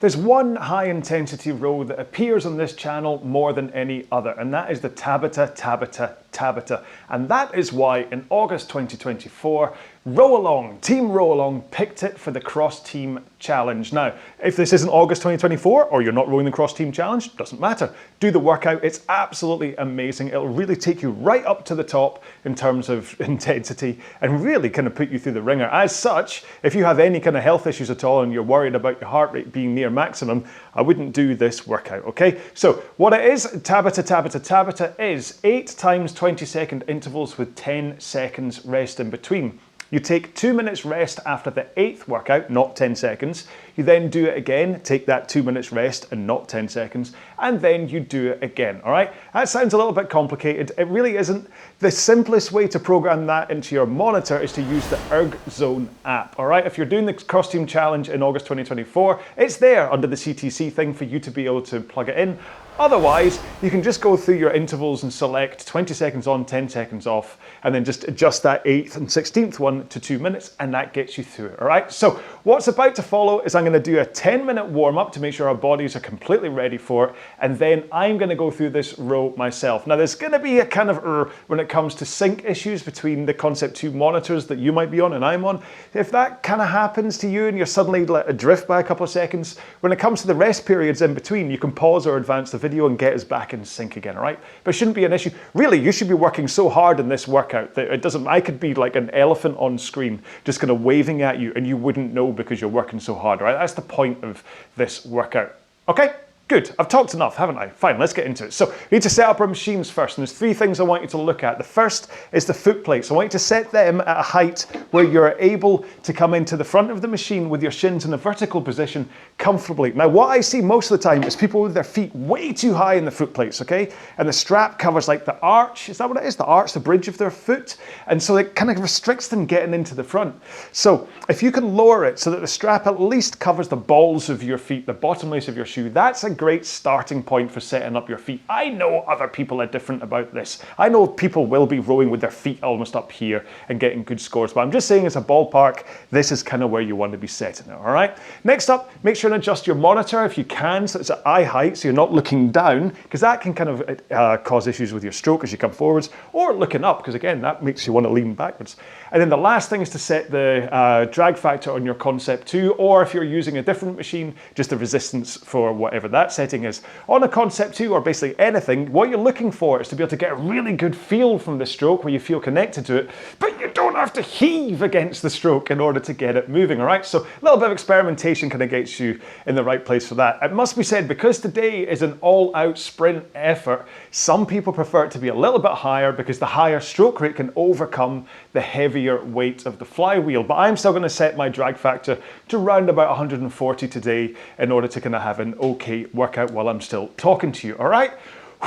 There's one high intensity row that appears on this channel more than any other, and that is the Tabata, Tabata, Tabata. And that is why in August 2024, RowAlong, Team RowAlong picked it for the Cross Team Challenge. Now, if this isn't August 2024 or you're not rowing the Cross Team Challenge, doesn't matter. Do the workout, it's absolutely amazing. It'll really take you right up to the top in terms of intensity and really kind of put you through the ringer. As such, if you have any kind of health issues at all and you're worried about your heart rate being near maximum, I wouldn't do this workout, okay? So what it is, Tabata, Tabata, Tabata is 8 times 20-second intervals with 10 seconds rest in between. You take 2 minutes rest after the 8th workout, not 10 seconds. You then do it again, take that 2 minutes rest and not 10 seconds, and then you do it again, all right? That sounds a little bit complicated. It really isn't. The simplest way to program that into your monitor is to use the ErgZone app, all right? If you're doing the Cross Team Challenge in August 2024, it's there under the CTC thing for you to be able to plug it in. Otherwise, you can just go through your intervals and select 20 seconds on, 10 seconds off, and then just adjust that 8th and 16th one to 2 minutes, and that gets you through it, all right? So what's about to follow is I'm gonna do a 10-minute warm-up to make sure our bodies are completely ready for it, and then I'm gonna go through this row myself. Now, there's gonna be a kind of when it comes to sync issues between the Concept 2 monitors that you might be on and I'm on. If that kind of happens to you and you're suddenly let adrift by a couple of seconds, when it comes to the rest periods in between, you can pause or advance the video and get us back in sync again, all right? But it shouldn't be an issue. Really, you should be working so hard in this workout that it doesn't, I could be like an elephant on screen, just kind of waving at you and you wouldn't know because you're working so hard, all right? That's the point of this workout. Okay? Good, I've talked enough, haven't I? Fine, let's get into it. So, we need to set up our machines first, and there's 3 things I want you to look at. The first is the foot plates. I want you to set them at a height where you're able to come into the front of the machine with your shins in a vertical position comfortably. Now, what I see most of the time is people with their feet way too high in the foot plates, okay? And the strap covers like the arch, is that what it is? The arch, the bridge of their foot? And so it kind of restricts them getting into the front. So, if you can lower it so that the strap at least covers the balls of your feet, the bottom lace of your shoe, that's a great starting point for setting up your feet. I know other people are different about this. I know people will be rowing with their feet almost up here and getting good scores, but I'm just saying as a ballpark, this is kind of where you want to be setting it, all right? Next up, make sure and adjust your monitor if you can, so it's at eye height, so you're not looking down, because that can kind of cause issues with your stroke as you come forwards, or looking up, because again, that makes you want to lean backwards. And then the last thing is to set the drag factor on your Concept 2, or if you're using a different machine, just the resistance for whatever that setting is. On a Concept 2 or basically anything, what you're looking for is to be able to get a really good feel from the stroke where you feel connected to it, but you don't have to heave against the stroke in order to get it moving, all right? So a little bit of experimentation kind of gets you in the right place for that. It must be said, because today is an all-out sprint effort, some people prefer it to be a little bit higher because the higher stroke rate can overcome the heavier weight of the flywheel. But I'm still going to set my drag factor to round about 140 today in order to kind of have an okay workout while I'm still talking to you, all right?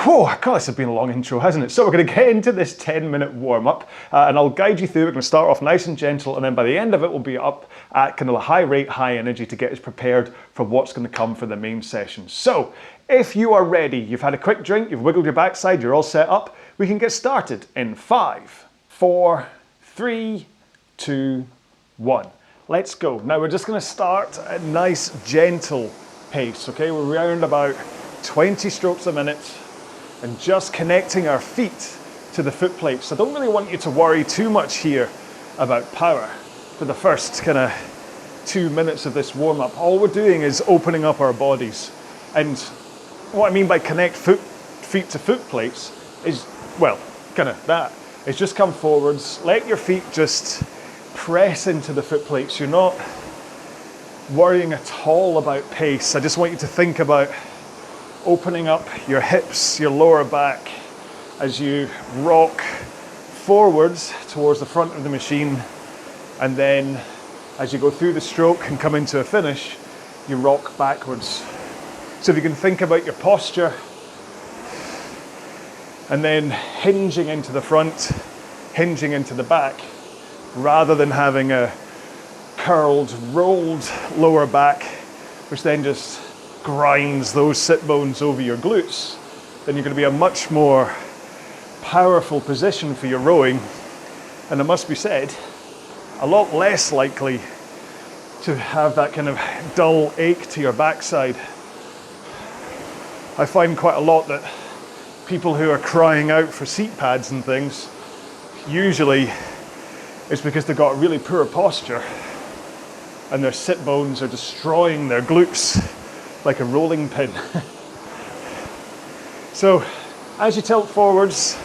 Whew, God, this has been a long intro, hasn't it? So we're going to get into this 10-minute warm-up, and I'll guide you through. We're going to start off nice and gentle, and then by the end of it, we'll be up at kind of a high rate, high energy to get us prepared for what's going to come for the main session. So if you are ready, you've had a quick drink, you've wiggled your backside, you're all set up, we can get started in 5, 4, 3, 2, 1. Let's go. Now we're just going to start a nice, gentle pace, okay? We're around about 20 strokes a minute and just connecting our feet to the foot plates. I don't really want you to worry too much here about power for the first kind of 2 minutes of this warm-up. All we're doing is opening up our bodies. And what I mean by connect feet to foot plates is, well, kind of that. It's just come forwards, let your feet just press into the foot plates. You're not worrying at all about pace. I just want you to think about opening up your hips, your lower back, as you rock forwards towards the front of the machine, and then as you go through the stroke and come into a finish, you rock backwards. So if you can think about your posture, and then hinging into the front, hinging into the back, rather than having a curled, rolled lower back, which then just grinds those sit bones over your glutes, then you're going to be a much more powerful position for your rowing, and it must be said, a lot less likely to have that kind of dull ache to your backside. I find quite a lot that people who are crying out for seat pads and things, usually it's because they've got really poor posture and their sit bones are destroying their glutes like a rolling pin. So as you tilt forwards,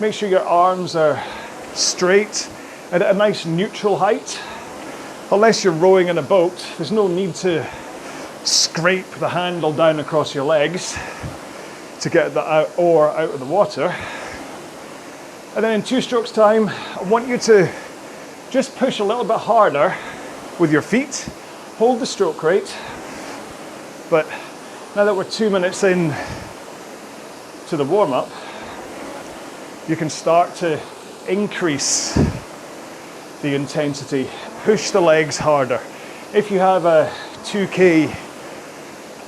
make sure your arms are straight and at a nice neutral height. Unless you're rowing in a boat, there's no need to scrape the handle down across your legs to get the oar out of the water. And then in 2 strokes time, I want you to just push a little bit harder with your feet, hold the stroke rate. But now that we're 2 minutes in to the warm-up, you can start to increase the intensity, push the legs harder. If you have a 2K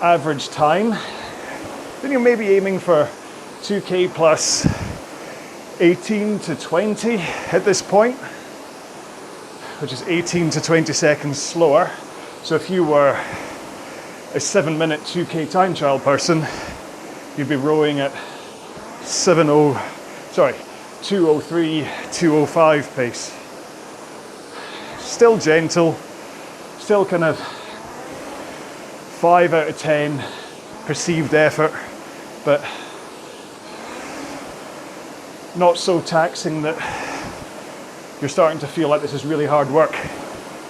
average time, then you're maybe aiming for 2K plus 18 to 20 at this point, which is 18 to 20 seconds slower. So if you were a 7-minute 2K time trial person, you'd be rowing at 203, 205 pace. Still gentle, still kind of 5 out of 10 perceived effort, but not so taxing that you're starting to feel like this is really hard work.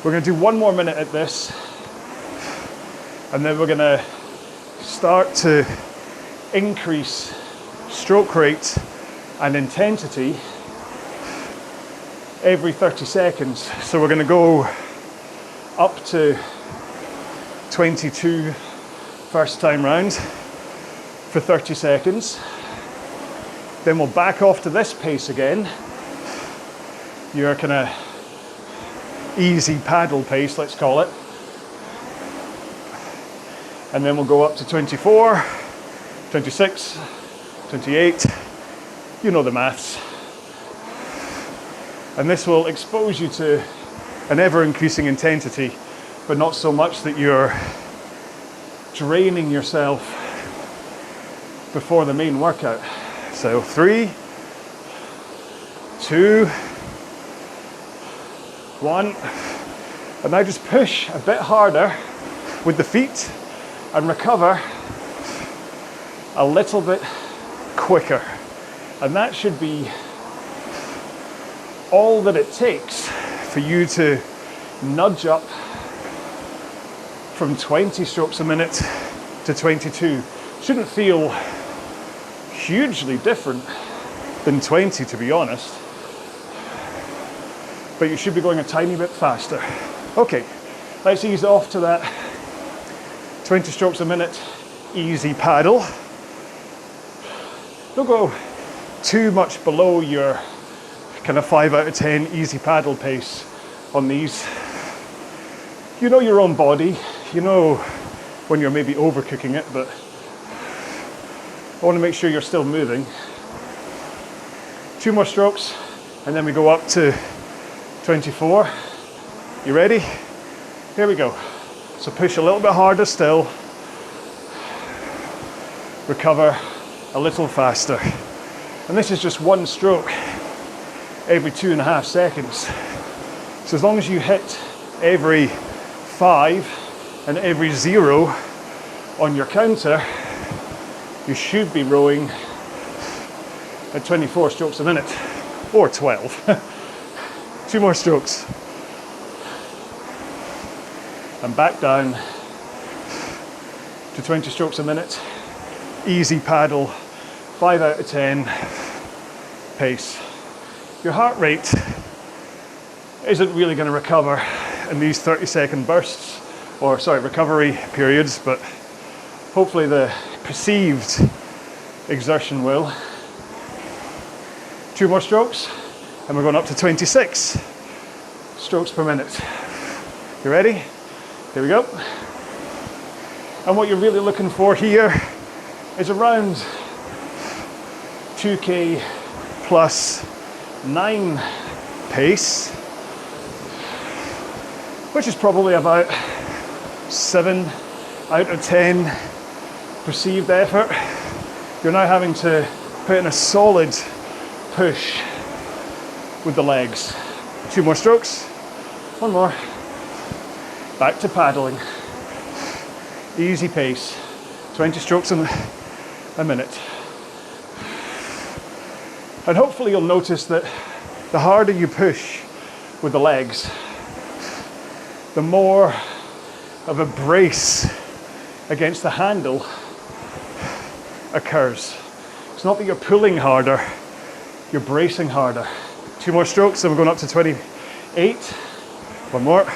We're going to do 1 more minute at this, and then we're going to start to increase stroke rate and intensity every 30 seconds. So we're going to go up to 22 first time round for 30 seconds. Then we'll back off to this pace again. Your kind of easy paddle pace, let's call it. And then we'll go up to 24, 26, 28. You know the maths. And this will expose you to an ever-increasing intensity, but not so much that you're draining yourself before the main workout. So 3, 2, 1. And now just push a bit harder with the feet and recover a little bit quicker. And that should be all that it takes for you to nudge up from 20 strokes a minute to 22. Shouldn't feel hugely different than 20, to be honest, but you should be going a tiny bit faster. Okay, let's ease off to that 20 strokes a minute easy paddle. Don't go too much below your kind of 5 out of 10 easy paddle pace on these. You know your own body, you know when you're maybe overcooking it, but I want to make sure you're still moving. 2 more strokes and then we go up to 24. You ready? Here we go. So push a little bit harder still. Recover a little faster. And this is just 1 stroke every 2.5 seconds. So as long as you hit every 5 and every 0 on your counter, you should be rowing at 24 strokes a minute, or 12. 2 more strokes. And back down to 20 strokes a minute. Easy paddle, 5 out of 10 pace. Your heart rate isn't really going to recover in these 30-second bursts, or sorry, recovery periods, but hopefully the perceived exertion will. 2 more strokes, and we're going up to 26 strokes per minute. You ready? Here we go. And what you're really looking for here is around 2K plus 9 pace, which is probably about 7 out of 10 perceived effort. You're now having to put in a solid push with the legs. 2 more strokes, 1 more. Back to paddling. Easy pace, 20 strokes a minute. And hopefully you'll notice that the harder you push with the legs, the more of a brace against the handle occurs. It's not that you're pulling harder, you're bracing harder. 2 more strokes and we're going up to 28. 1 more.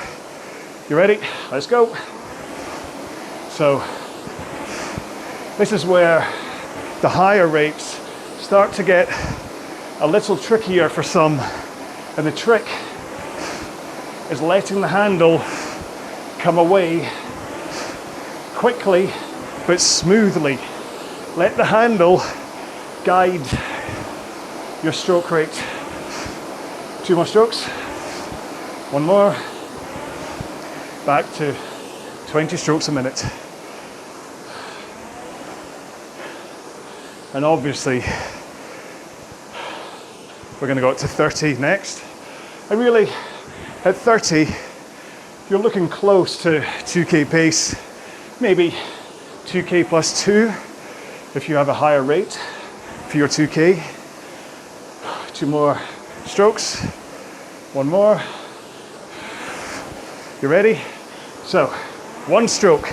You ready? Let's go. So this is where the higher rates start to get a little trickier for some, and the trick is letting the handle come away quickly but smoothly. Let the handle guide your stroke rate. 2 more strokes, 1 more. Back to 20 strokes a minute. And obviously we're going to go up to 30 next. And really at 30 you're looking close to 2k pace, maybe 2k plus 2 if you have a higher rate for your 2k. 2 more strokes, 1 more. You ready? So 1 stroke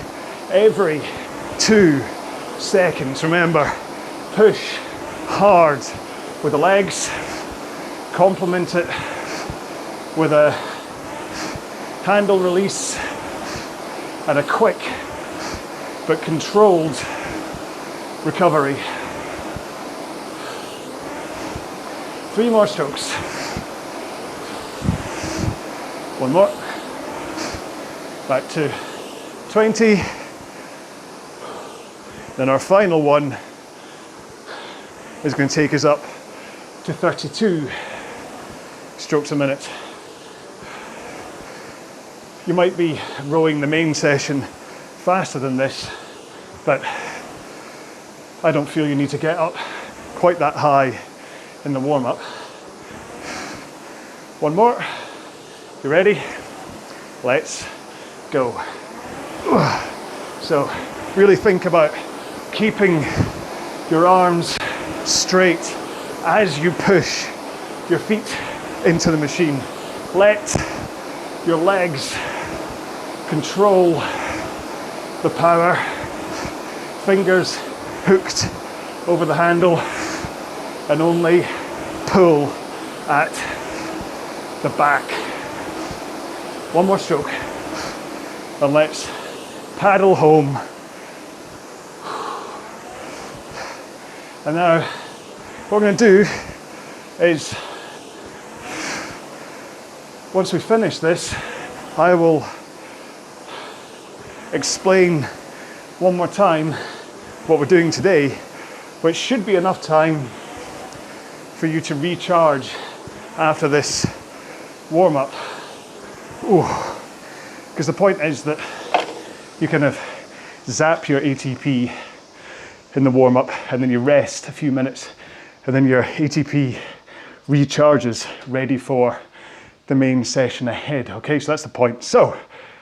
every 2 seconds. Remember, push hard with the legs, complement it with a handle release and a quick but controlled recovery. 3 more strokes. 1 more. Back to 20. Then our final one is going to take us up to 32 strokes a minute. You might be rowing the main session faster than this, but I don't feel you need to get up quite that high in the warm-up. 1 more. You ready? Let's go. So really think about keeping your arms straight as you push your feet into the machine. Let your legs control the power. Fingers hooked over the handle and only pull at the back. 1 more stroke and let's paddle home. And now what we're going to do is, once we finish this, I will explain one more time what we're doing today, which should be enough time for you to recharge after this warm-up. Because the point is that you kind of zap your ATP in the warm-up and then you rest a few minutes and then your ATP recharges ready for the main session ahead. Okay, so that's the point. So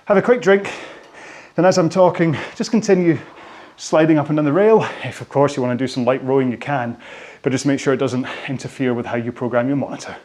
have a quick drink, then as I'm talking, just continue sliding up and down the rail. If of course you want to do some light rowing, you can, but just make sure it doesn't interfere with how you program your monitor.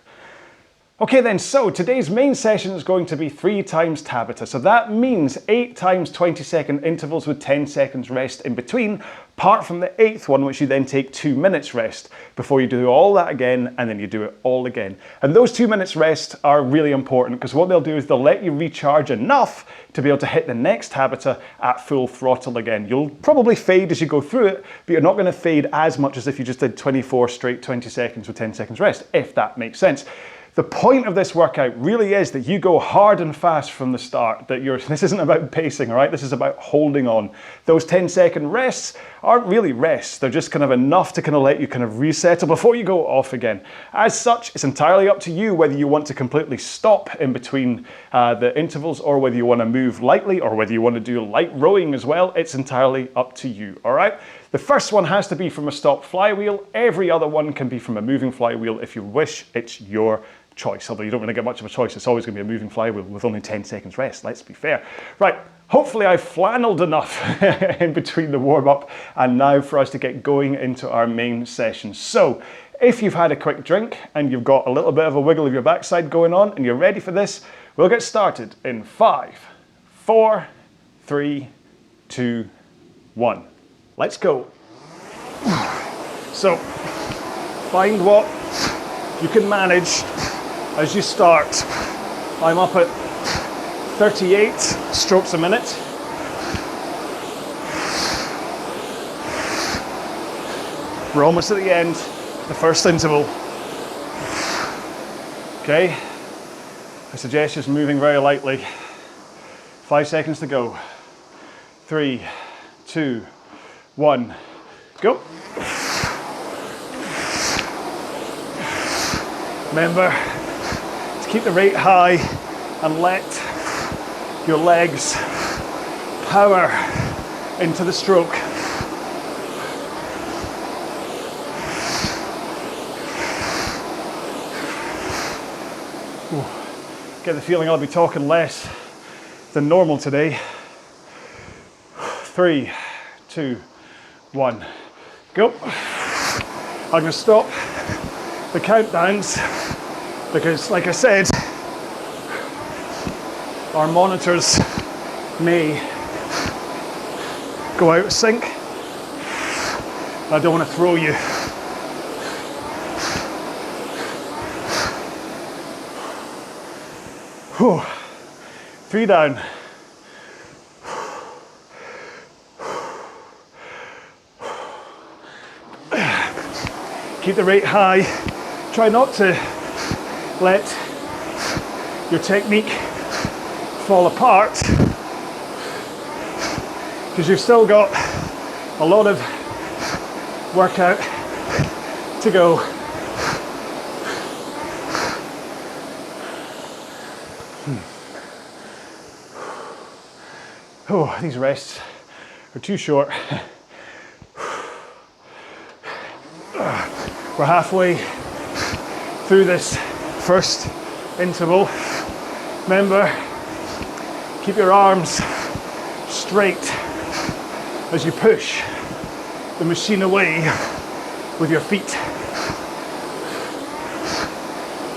Okay then, so today's main session is going to be 3 times Tabata. So that means 8 times 20-second intervals with 10 seconds rest in between, apart from the 8th one, which you then take 2 minutes rest before you do all that again, and then you do it all again. And those 2 minutes rest are really important because what they'll do is they'll let you recharge enough to be able to hit the next Tabata at full throttle again. You'll probably fade as you go through it, but you're not going to fade as much as if you just did 24 straight 20 seconds with 10 seconds rest, if that makes sense. The point of this workout really is that you go hard and fast from the start, that this isn't about pacing, all right? This is about holding on. Those 10-second rests aren't really rests. They're just kind of enough to kind of let you kind of resettle before you go off again. As such, it's entirely up to you whether you want to completely stop in between the intervals, or whether you want to move lightly, or whether you want to do light rowing as well. It's entirely up to you, all right? The first one has to be from a stopped flywheel. Every other one can be from a moving flywheel if you wish. It's your choice, although you don't really get much of a choice. It's always going to be a moving flywheel with only 10 seconds rest, let's be fair. Right, hopefully I've flannelled enough in between the warm-up and now for us to get going into our main session. So, if you've had a quick drink and you've got a little bit of a wiggle of your backside going on and you're ready for this, we'll get started in 5, 4, 3, 2, 1. Let's go. So, find what you can manage as you start. I'm up at 38 strokes a minute. We're almost at the end, the first interval. Okay, I suggest just moving very lightly. 5 seconds to go. 3, 2, 1, go. Remember to keep the rate high and let your legs power into the stroke. Ooh. Get the feeling I'll be talking less than normal today. 3, 2, 1, go. I'm going to stop the countdowns because, like I said, our monitors may go out of sync. I don't want to throw you. Whew. 3 down. Keep the rate high. Try not to let your technique fall apart, because you've still got a lot of workout to go. Oh, these rests are too short. We're halfway through this first interval. Remember, keep your arms straight as you push the machine away with your feet.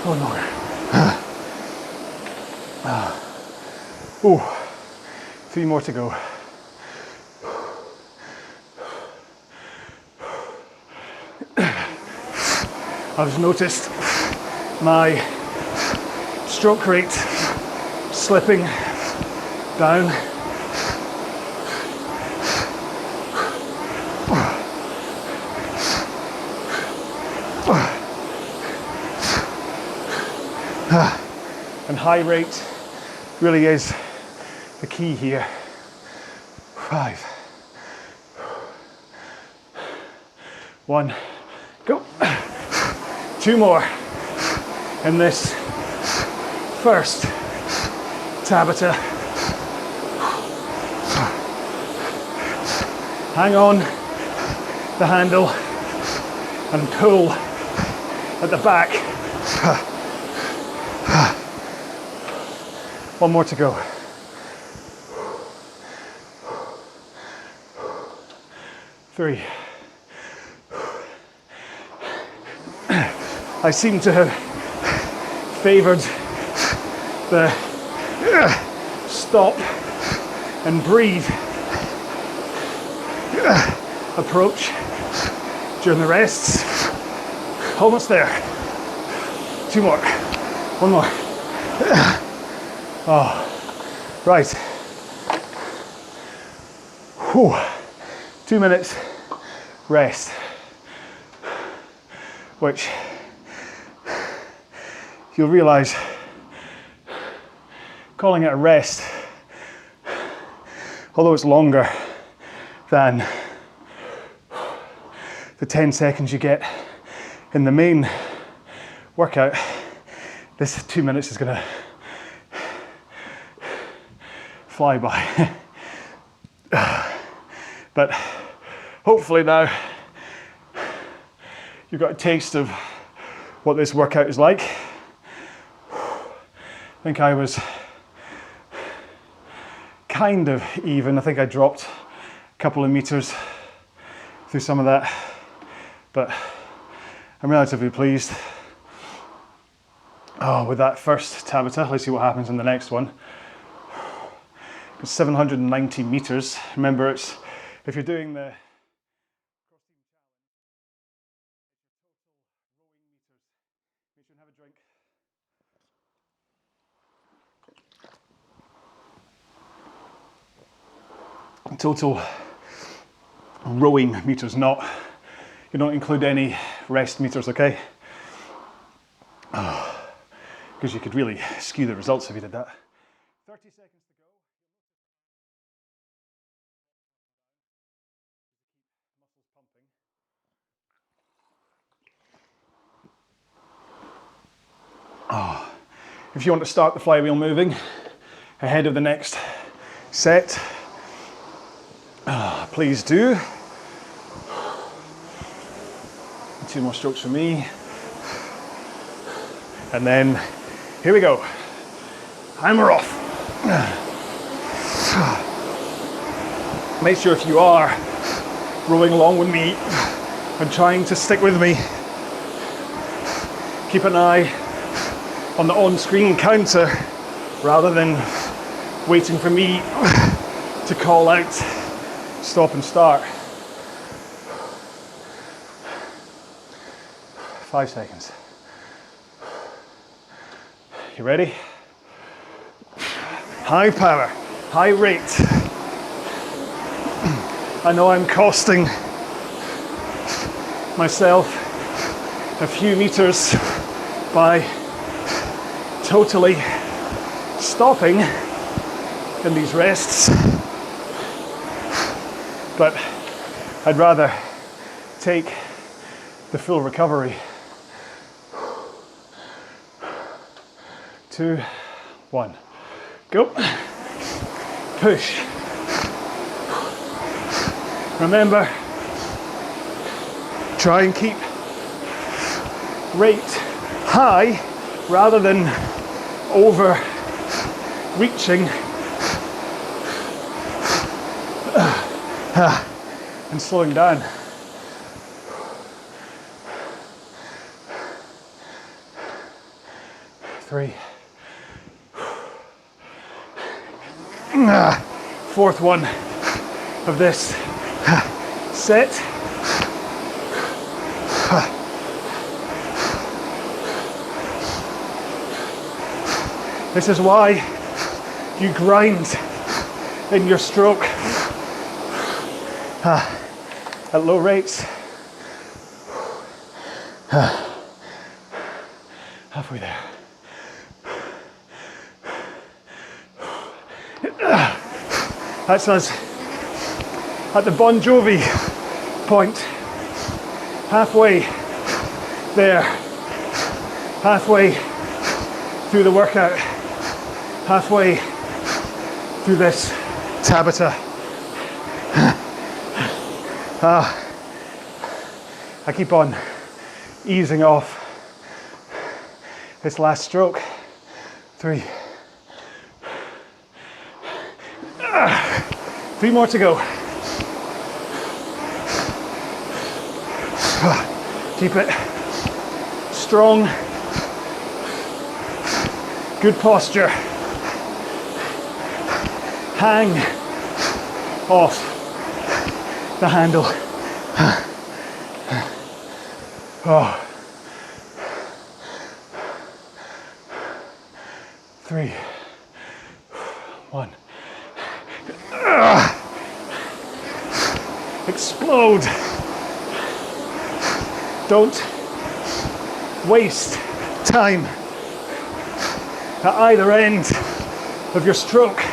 One more. Oh, 3 more to go. I've noticed my stroke rate slipping down. And high rate really is the key here. 5, 1, go. 2 more in this first Tabata. Hang on the handle and pull at the back. 1 more to go. 3. I seem to have favoured the stop and breathe approach during the rests. Almost there. 2 more. 1 more. Oh, right. Whew. 2 minutes rest, which you'll realise, calling it a rest, although it's longer than the 10 seconds you get in the main workout, this 2 minutes is gonna fly by. But hopefully now you've got a taste of what this workout is like. I think I was kind of even. I think I dropped a couple of meters through some of that, but I'm relatively pleased. Oh, with that first Tabata. Let's see what happens in the next one. It's 790 meters. Remember, it's if you're doing the have a drink. Total rowing meters, you don't include any rest meters, okay? Because you could really skew the results if you did that. 30 seconds to go. Muscles pumping. If you want to start the flywheel moving ahead of the next set, please do. 2 more strokes for me. And then, here we go. Hammer off. Make sure if you are rowing along with me and trying to stick with me, keep an eye on the on-screen counter rather than waiting for me to call out stop and start. 5 seconds. You ready? High power, high rate. I know I'm costing myself a few meters by totally stopping in these rests, but I'd rather take the full recovery. 2, 1, go. Push. Remember, try and keep rate high rather than overreaching and slowing down. Three. Fourth one of this set. This is why you grind in your stroke at low rates. Halfway there. That's us at the Bon Jovi point. Halfway there. Halfway through the workout. Halfway through this Tabata. I keep on easing off this last stroke. 3. 3 more to go. Keep it strong. Good posture. Hang off the handle. Oh. 3, 1. Explode. Don't waste time at either end of your stroke.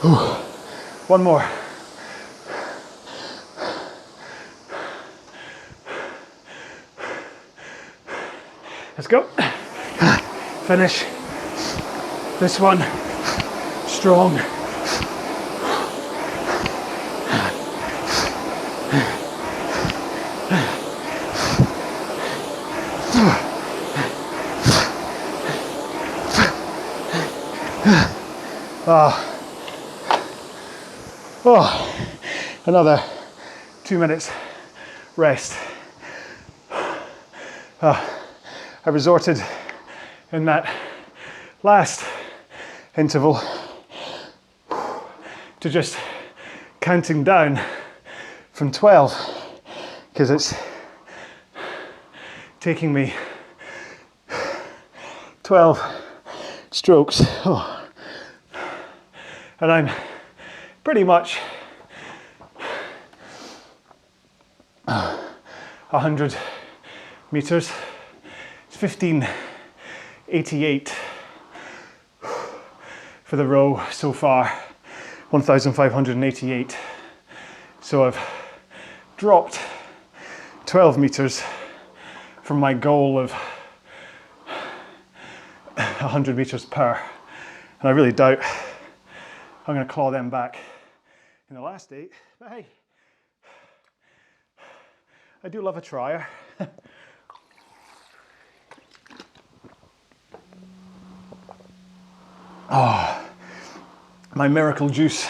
One more. Let's go. Finish this one strong. Another 2 minutes rest. I resorted in that last interval to just counting down from 12 because it's taking me 12 strokes. And I'm pretty much 100 meters. It's 1588 for the row so far, 1588. So I've dropped 12 meters from my goal of 100 meters per. And I really doubt I'm going to claw them back in the last 8, but hey, I do love a trier. My miracle juice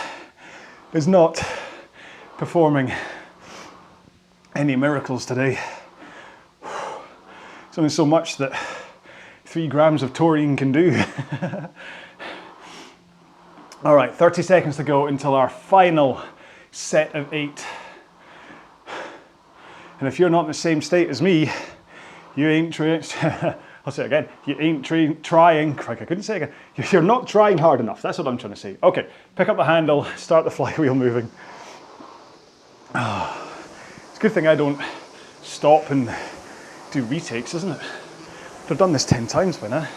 is not performing any miracles today. It's only so much that 3 grams of taurine can do. All right, 30 seconds to go until our final set of 8. And if you're not in the same state as me, you ain't I'll say it again, you ain't trying, crikey, I couldn't say it again. You're not trying hard enough, that's what I'm trying to say. Okay, pick up the handle, start the flywheel moving. It's a good thing I don't stop and do retakes, isn't it? I've done this 10 times by now.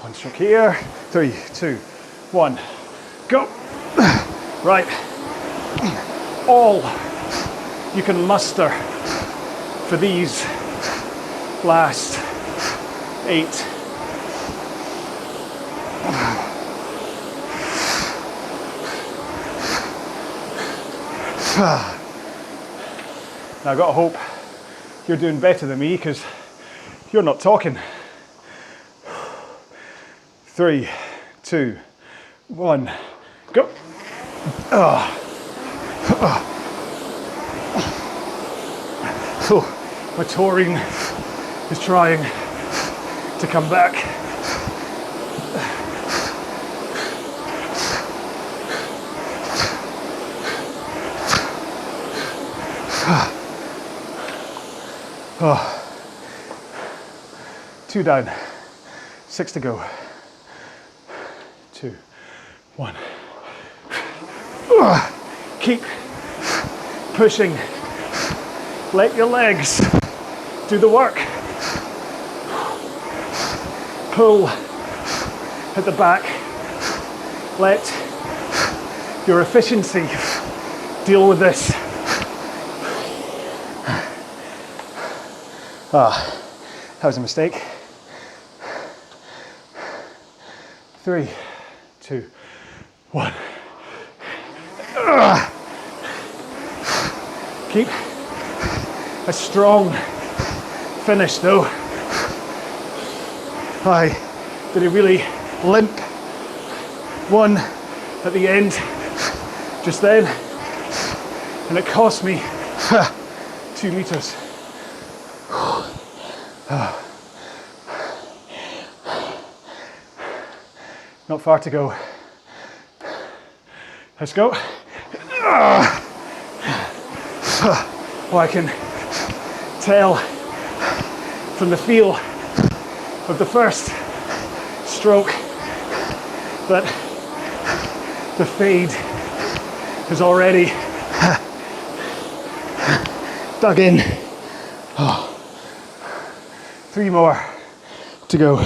One stroke here, 3, 2, 1, go. Right, all you can muster for these last 8. Now I've got to hope you're doing better than me because you're not talking. 3, 2, 1, go. So my taurine is trying to come back. Two down, 6 to go. 2, 1. Keep pushing. Let your legs do the work. Pull at the back. Let your efficiency deal with this. That was a mistake. 3, 2, 1. Keep a strong finish though. I did a really limp one at the end just then, and it cost me 2 meters. Not far to go. Let's go. Oh, I can tell from the feel of the first stroke that the fade is already dug in. 3 more to go.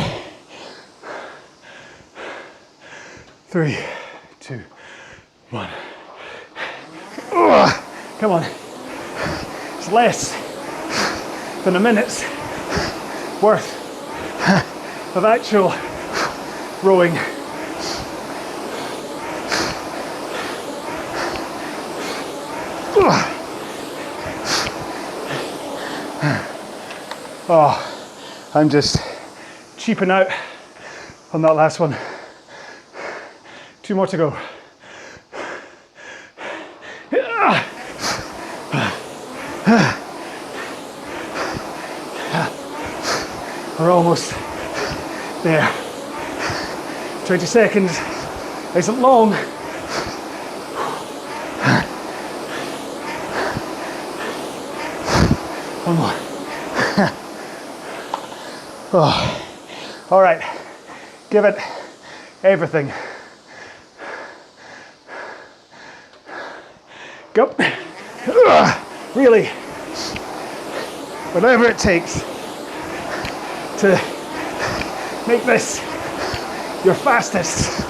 3, 2, 1. Oh, come on. It's less than a minute's worth of actual rowing. Oh, I'm just cheaping out on that last one. 2 more to go. We're almost there. 20 seconds isn't long. One more. Oh. All right, give it everything. Go. Really, whatever it takes to make this your fastest.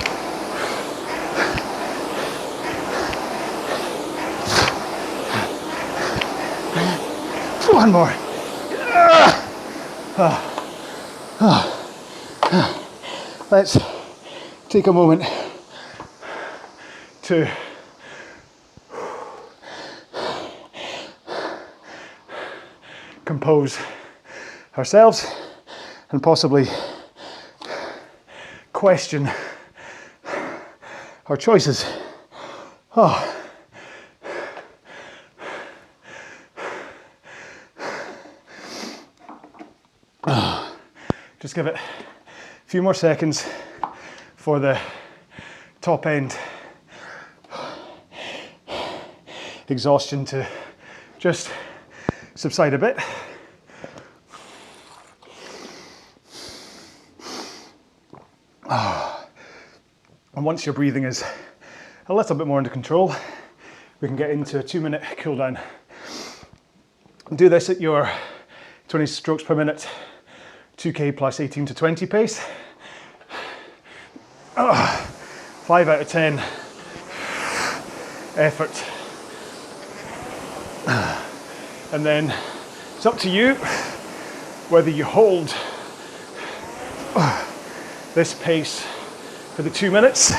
One more. Let's take a moment to compose ourselves and possibly question our choices. Oh. Just give it a few more seconds for the top end exhaustion to just subside a bit. And once your breathing is a little bit more under control, we can get into a 2-minute cool down. Do this at your 20 strokes per minute, 2K plus 18 to 20 pace. 5 out of 10 effort. And then it's up to you whether you hold this pace for the 2 minutes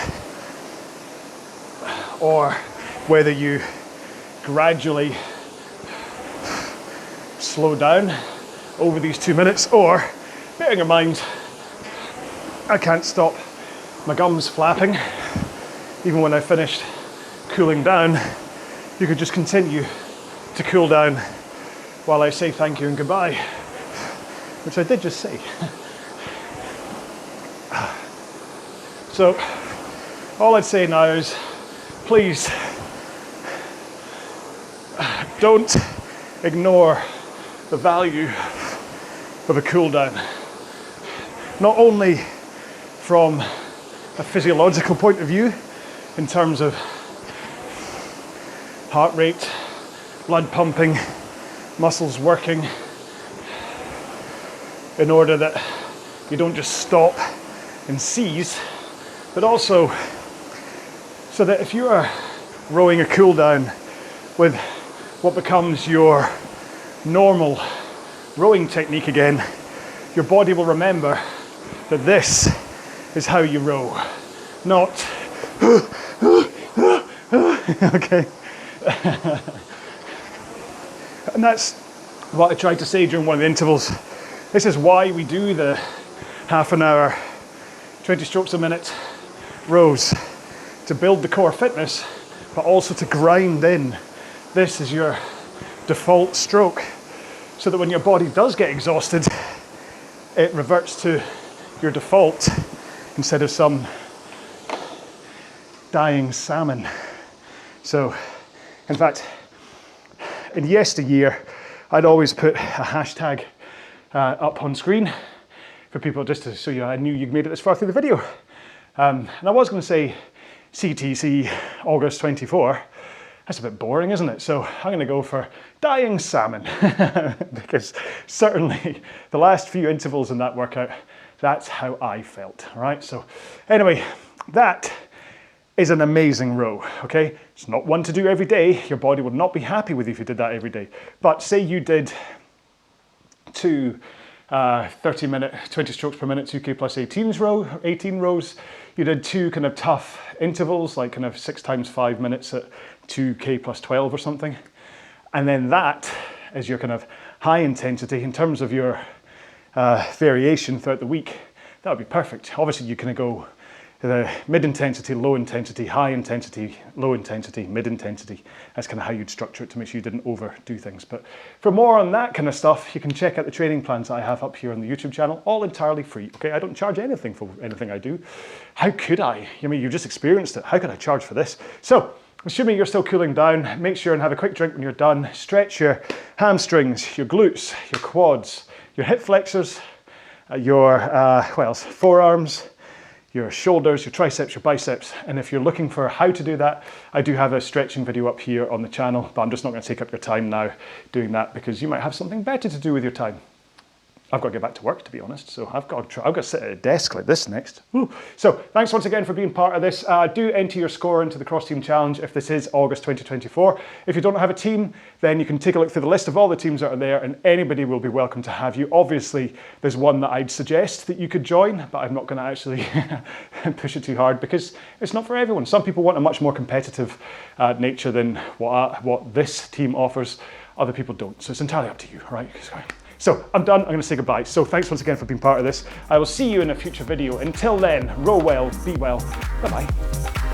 or whether you gradually slow down over these 2 minutes, or bearing in mind I can't stop my gums flapping even when I finished cooling down, you could just continue to cool down while I say thank you and goodbye, which I did just say. So all I'd say now is please don't ignore the value of a cool down, not only from a physiological point of view in terms of heart rate, blood pumping, muscles working, in order that you don't just stop and seize, but also so that if you are rowing a cool down with what becomes your normal rowing technique again, your body will remember that this is how you row, not okay. And that's what I tried to say during one of the intervals. This is why we do the half an hour, 20 strokes a minute rows, to build the core fitness, but also to grind in. This is your default stroke, so that when your body does get exhausted, it reverts to your default instead of some dying salmon. So, in fact, in yesteryear, I'd always put a hashtag up on screen for people just to so I knew you'd made it this far through the video. And I was going to say CTC August 24. That's a bit boring, isn't it? So I'm going to go for dying salmon because certainly the last few intervals in that workout, that's how I felt. All right. So anyway, that is an amazing row, okay? It's not one to do every day. Your body would not be happy with you if you did that every day. But say you did 2 30-minute, 20 strokes per minute, 2K plus 18 rows. You did 2 kind of tough intervals, like kind of 6 times 5 minutes at 2K plus 12 or something. And then that is your kind of high intensity in terms of your variation throughout the week. That would be perfect. Obviously, you kind of go the mid-intensity, low-intensity, high-intensity, low-intensity, mid-intensity. That's kind of how you'd structure it to make sure you didn't overdo things. But for more on that kind of stuff, you can check out the training plans that I have up here on the YouTube channel, all entirely free. Okay, I don't charge anything for anything I do. How could I? I mean, you just experienced it. How could I charge for this? So, assuming you're still cooling down, make sure and have a quick drink when you're done. Stretch your hamstrings, your glutes, your quads, your hip flexors, your forearms, your shoulders, your triceps, your biceps. And if you're looking for how to do that, I do have a stretching video up here on the channel, but I'm just not going to take up your time now doing that because you might have something better to do with your time. I've got to get back to work, to be honest, so I've got to sit at a desk like this next. Ooh. So thanks once again for being part of this. Do enter your score into the Cross Team Challenge if this is August 2024. If you don't have a team, then you can take a look through the list of all the teams that are there, and anybody will be welcome to have you. Obviously, there's one that I'd suggest that you could join, but I'm not going to actually push it too hard because it's not for everyone. Some people want a much more competitive nature than what this team offers. Other people don't, so it's entirely up to you, right? So I'm done, I'm going to say goodbye. So thanks once again for being part of this. I will see you in a future video. Until then, row well, be well, bye-bye.